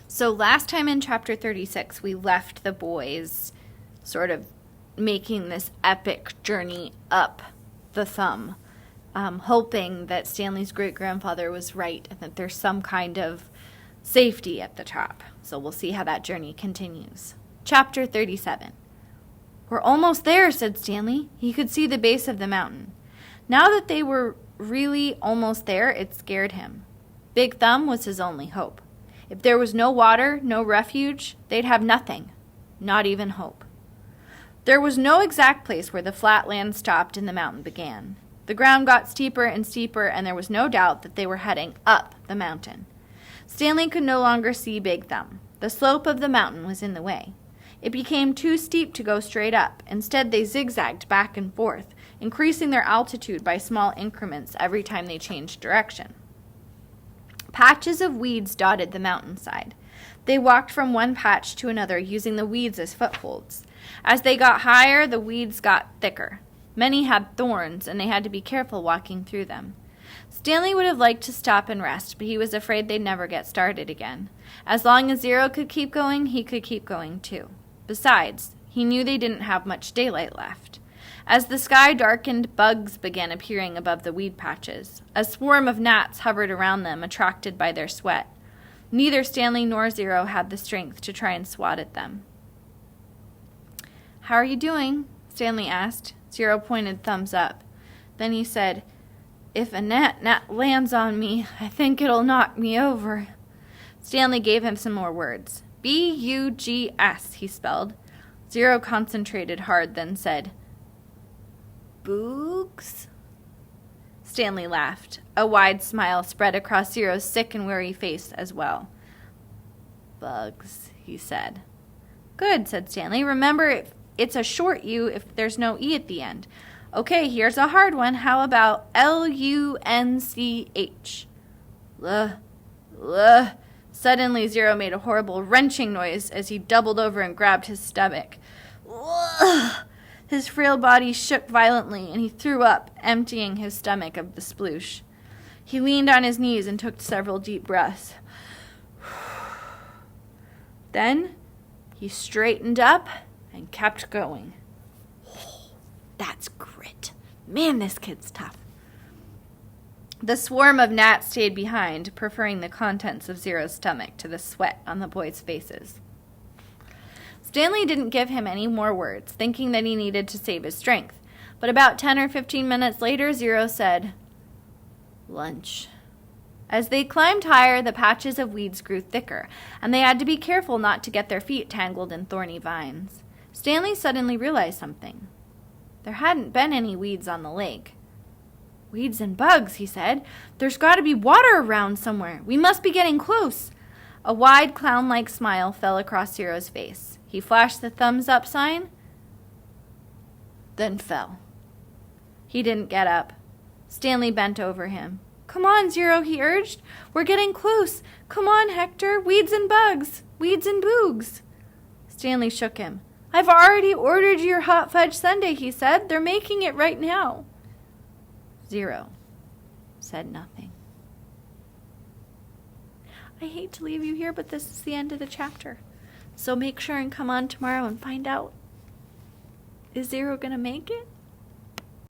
So last time in chapter 36, we left the boys sort of making this epic journey up the thumb, hoping that Stanley's great-grandfather was right and that there's some kind of safety at the top. So we'll see how that journey continues. Chapter 37. We're almost there, said Stanley. He could see the base of the mountain. Now that they were really almost there, it scared him. Big Thumb was his only hope. If there was no water, no refuge, they'd have nothing, not even hope. There was no exact place where the flat land stopped and the mountain began. The ground got steeper and steeper, and there was no doubt that they were heading up the mountain. Stanley could no longer see Big Thumb. The slope of the mountain was in the way. It became too steep to go straight up. Instead, they zigzagged back and forth, increasing their altitude by small increments every time they changed direction. Patches of weeds dotted the mountainside. They walked from one patch to another, using the weeds as footholds. As they got higher, the weeds got thicker. Many had thorns, and they had to be careful walking through them. Stanley would have liked to stop and rest, but he was afraid they'd never get started again. As long as Zero could keep going, he could keep going too. Besides, he knew they didn't have much daylight left. As the sky darkened, bugs began appearing above the weed patches. A swarm of gnats hovered around them, attracted by their sweat. Neither Stanley nor Zero had the strength to try and swat at them. "How are you doing?" Stanley asked. Zero pointed thumbs up. Then he said, "If a gnat lands on me, I think it'll knock me over." Stanley gave him some more words. "B-U-G-S," he spelled. Zero concentrated hard, then said, "Boogs?" Stanley laughed. A wide smile spread across Zero's sick and weary face as well. "Bugs," he said. "Good," said Stanley. "Remember, it's a short U if there's no E at the end. Okay, here's a hard one. How about L-U-N-C-H? Luh. Suddenly, Zero made a horrible wrenching noise as he doubled over and grabbed his stomach. Ugh. His frail body shook violently, and he threw up, emptying his stomach of the sploosh. He leaned on his knees and took several deep breaths. Then he straightened up and kept going. Oh, that's grit. Man, this kid's tough. The swarm of gnats stayed behind, preferring the contents of Zero's stomach to the sweat on the boys' faces. Stanley didn't give him any more words, thinking that he needed to save his strength. But about 10 or 15 minutes later, Zero said, "Lunch." As they climbed higher, the patches of weeds grew thicker, and they had to be careful not to get their feet tangled in thorny vines. Stanley suddenly realized something. There hadn't been any weeds on the lake. "Weeds and bugs," he said. "There's got to be water around somewhere. We must be getting close." A wide clown-like smile fell across Zero's face. He flashed the thumbs-up sign, then fell. He didn't get up. Stanley bent over him. "Come on, Zero," he urged. "We're getting close. Come on, Hector. Weeds and bugs. Weeds and boogs." Stanley shook him. "I've already ordered your hot fudge sundae," he said. "They're making it right now." Zero said nothing. I hate to leave you here, but this is the end of the chapter. So make sure and come on tomorrow and find out, is Zero going to make it?